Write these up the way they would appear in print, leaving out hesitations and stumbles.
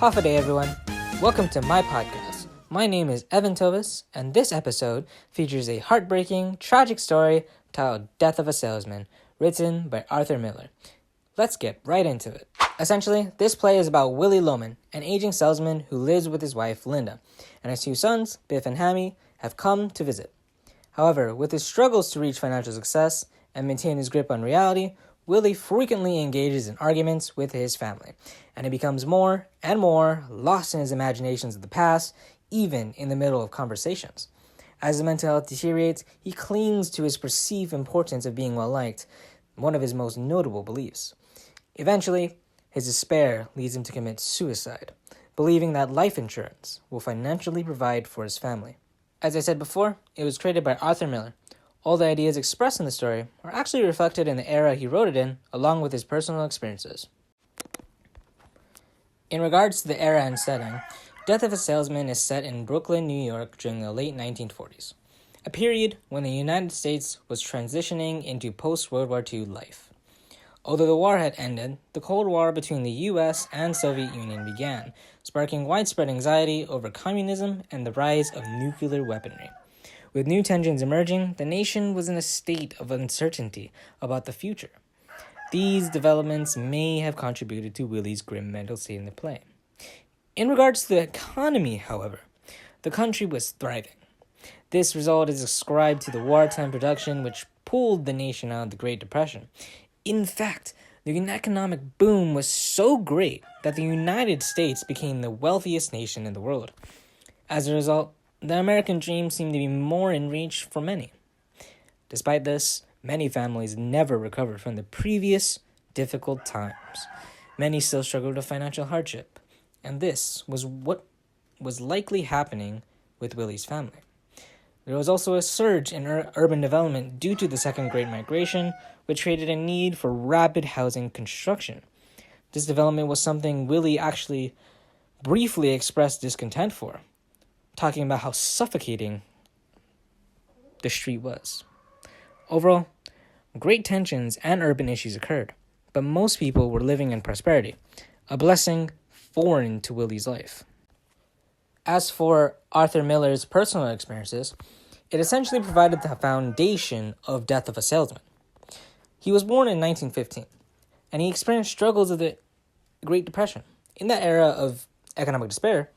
Hafa day, everyone. Welcome to my podcast. My name is Evan Tovis, and this episode features a heartbreaking, tragic story titled Death of a Salesman, written by Arthur Miller. Let's get right into it. Essentially, this play is about Willie Loman, an aging salesman who lives with his wife, Linda, and his two sons, Biff and Hammy, have come to visit. However, with his struggles to reach financial success and maintain his grip on reality, Willie frequently engages in arguments with his family, and he becomes more and more lost in his imaginations of the past, even in the middle of conversations. As his mental health deteriorates, he clings to his perceived importance of being well-liked, one of his most notable beliefs. Eventually, his despair leads him to commit suicide, believing that life insurance will financially provide for his family. As I said before, it was created by Arthur Miller. All the ideas expressed in the story are actually reflected in the era he wrote it in, along with his personal experiences. In regards to the era and setting, Death of a Salesman is set in Brooklyn, New York during the late 1940s, a period when the United States was transitioning into post-World War II life. Although the war had ended, the Cold War between the US and Soviet Union began, sparking widespread anxiety over communism and the rise of nuclear weaponry. With new tensions emerging, the nation was in a state of uncertainty about the future. These developments may have contributed to Willie's grim mental state in the play. In regards to the economy, however, the country was thriving. This result is ascribed to the wartime production which pulled the nation out of the Great Depression. In fact, the economic boom was so great that the United States became the wealthiest nation in the world. As a result, the American dream seemed to be more in reach for many. Despite this, many families never recovered from the previous difficult times. Many still struggled with financial hardship, and this was what was likely happening with Willie's family. There was also a surge in urban development due to the Second Great Migration, which created a need for rapid housing construction. This development was something Willie actually briefly expressed discontent for, talking about how suffocating the street was. Overall, great tensions and urban issues occurred, but most people were living in prosperity, a blessing foreign to Willie's life. As for Arthur Miller's personal experiences, it essentially provided the foundation of Death of a Salesman. He was born in 1915, and he experienced struggles of the Great Depression. In that era of economic despair,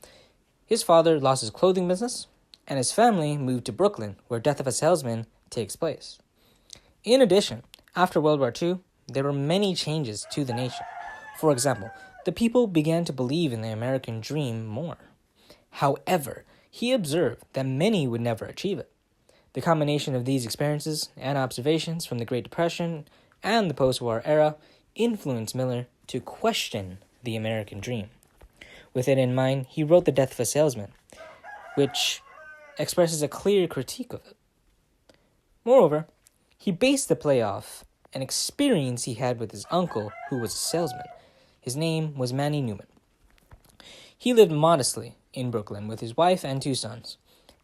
his father lost his clothing business, and his family moved to Brooklyn, where Death of a Salesman takes place. In addition, after World War II, there were many changes to the nation. For example, the people began to believe in the American dream more. However, he observed that many would never achieve it. The combination of these experiences and observations from the Great Depression and the post-war era influenced Miller to question the American dream. With it in mind, he wrote The Death of a Salesman, which expresses a clear critique of it. Moreover, he based the play off an experience he had with his uncle, who was a salesman. His name was Manny Newman. He lived modestly in Brooklyn with his wife and two sons,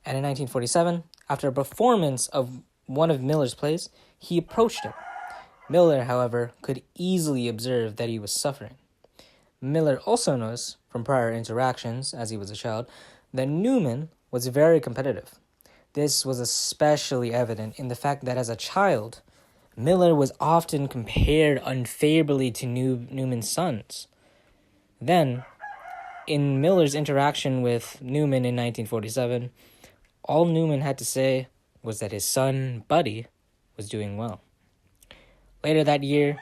and in 1947, after a performance of one of Miller's plays, he approached him. Miller, however, could easily observe that he was suffering. Miller also noticed, from prior interactions as he was a child, that Newman was very competitive. This was especially evident in the fact that as a child, Miller was often compared unfavorably to Newman's sons. Then, in Miller's interaction with Newman in 1947, all Newman had to say was that his son, Buddy, was doing well. Later that year,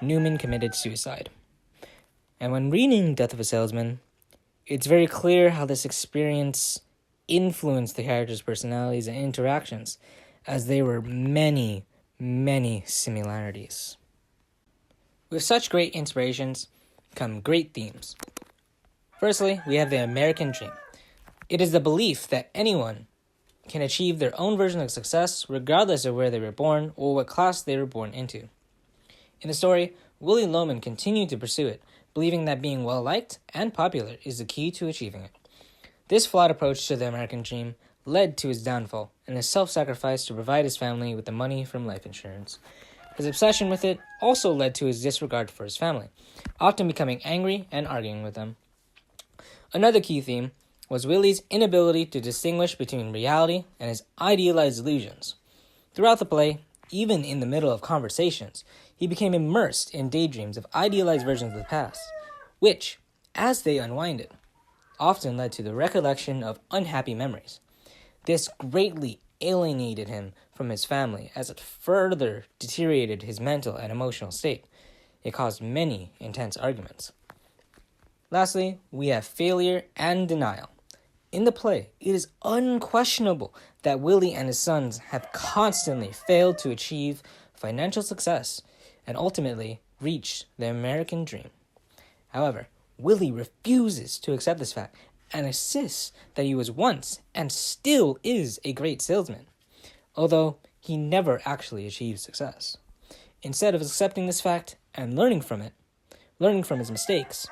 Newman committed suicide. And when reading Death of a Salesman, it's very clear how this experience influenced the characters' personalities and interactions, as there were many, many similarities. With such great inspirations come great themes. Firstly, we have the American dream. It is the belief that anyone can achieve their own version of success regardless of where they were born or what class they were born into. In the story, Willie Loman continued to pursue it, believing that being well-liked and popular is the key to achieving it. This flawed approach to the American dream led to his downfall and his self-sacrifice to provide his family with the money from life insurance. His obsession with it also led to his disregard for his family, often becoming angry and arguing with them. Another key theme was Willie's inability to distinguish between reality and his idealized illusions. Throughout the play, even in the middle of conversations, he became immersed in daydreams of idealized versions of the past, which, as they unwinded, often led to the recollection of unhappy memories. This greatly alienated him from his family as it further deteriorated his mental and emotional state. It caused many intense arguments. Lastly, we have failure and denial. In the play, it is unquestionable that Willie and his sons have constantly failed to achieve financial success and ultimately reach the American dream. However, Willie refuses to accept this fact and insists that he was once and still is a great salesman, although he never actually achieved success. Instead of accepting this fact and learning from his mistakes,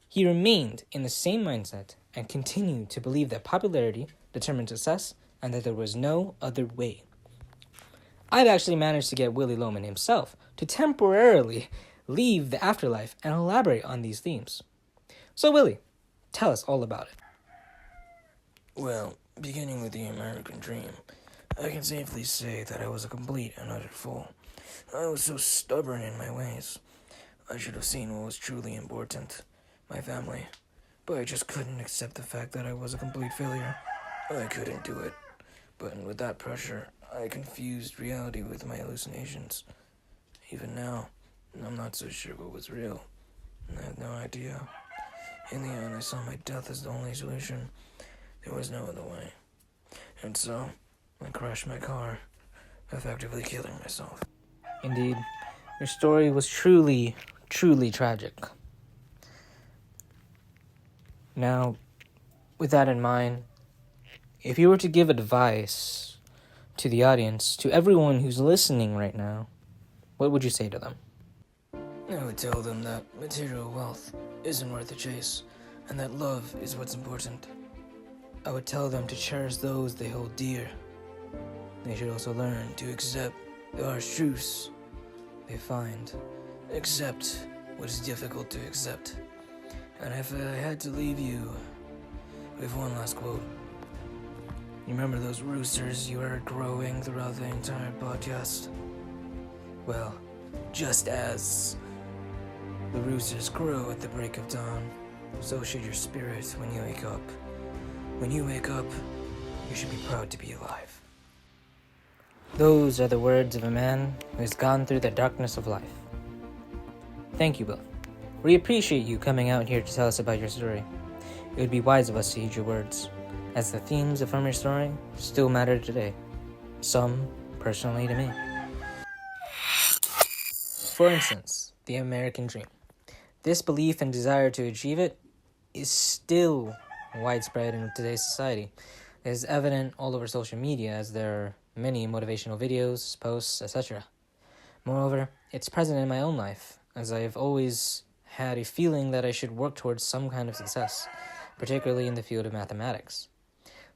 he remained in the same mindset and continued to believe that popularity determined success and that there was no other way. I've actually managed to get Willie Loman himself to temporarily leave the afterlife and elaborate on these themes. So Willie, tell us all about it. Well, beginning with the American dream, I can safely say that I was a complete and utter fool. I was so stubborn in my ways. I should have seen what was truly important, my family, but I just couldn't accept the fact that I was a complete failure. I couldn't do it, but with that pressure, I confused reality with my hallucinations. Even now, I'm not so sure what was real. I have no idea. In the end, I saw my death as the only solution. There was no other way. And so, I crashed my car, effectively killing myself. Indeed, your story was truly, truly tragic. Now, with that in mind, if you were to give advice to the audience, to everyone who's listening right now, what would you say to them? I would tell them that material wealth isn't worth the chase, and that love is what's important. I would tell them to cherish those they hold dear. They should also learn to accept the harsh truths they find. Accept what is difficult to accept. And if I had to leave you with one last quote, you remember those roosters you heard crowing throughout the entire podcast? Well, just as the roosters crow at the break of dawn, so should your spirit when you wake up. When you wake up, you should be proud to be alive. Those are the words of a man who has gone through the darkness of life. Thank you both. We appreciate you coming out here to tell us about your story. It would be wise of us to heed your words, as the themes from your story still matter today. Some, personally, to me. For instance, the American dream. This belief and desire to achieve it is still widespread in today's society. It is evident all over social media as there are many motivational videos, posts, etc. Moreover, it's present in my own life, as I have always had a feeling that I should work towards some kind of success, particularly in the field of mathematics.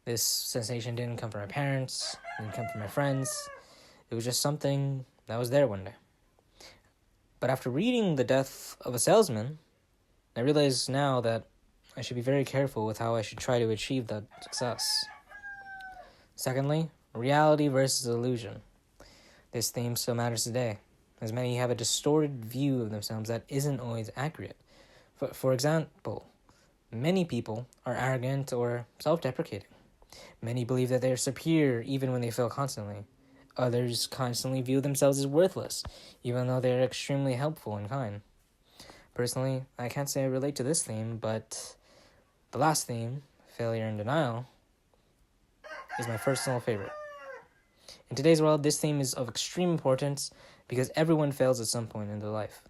This sensation didn't come from my parents, didn't come from my friends. It was just something that was there one day. But after reading The Death of a Salesman, I realize now that I should be very careful with how I should try to achieve that success. Secondly, reality versus illusion. This theme still matters today, as many have a distorted view of themselves that isn't always accurate. For example, many people are arrogant or self-deprecating. Many believe that they are superior even when they fail constantly. Others constantly view themselves as worthless, even though they are extremely helpful and kind. Personally, I can't say I relate to this theme, but the last theme, failure and denial, is my personal favorite. In today's world, this theme is of extreme importance because everyone fails at some point in their life.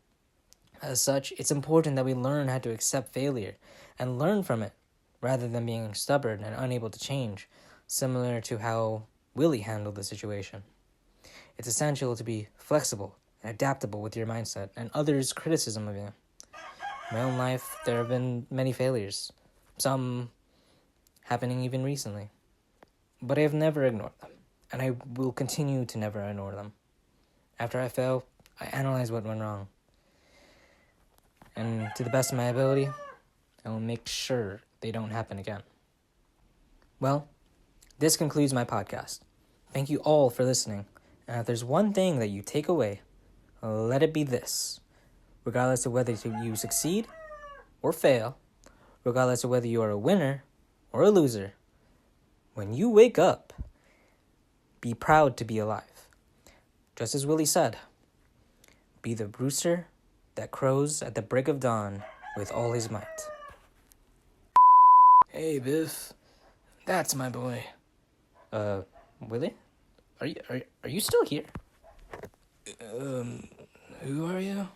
As such, it's important that we learn how to accept failure and learn from it, rather than being stubborn and unable to change, similar to how Willie handled the situation. It's essential to be flexible and adaptable with your mindset and others' criticism of you. In my own life, there have been many failures, some happening even recently. But I have never ignored them, and I will continue to never ignore them. After I fail, I analyze what went wrong. And to the best of my ability, and will make sure they don't happen again. Well, this concludes my podcast. Thank you all for listening. And if there's one thing that you take away, let it be this. Regardless of whether you succeed or fail, regardless of whether you are a winner or a loser, when you wake up, be proud to be alive. Just as Willie said, be the rooster that crows at the break of dawn with all his might. Hey, Biff. That's my boy. Willie? Are you still here? Who are you?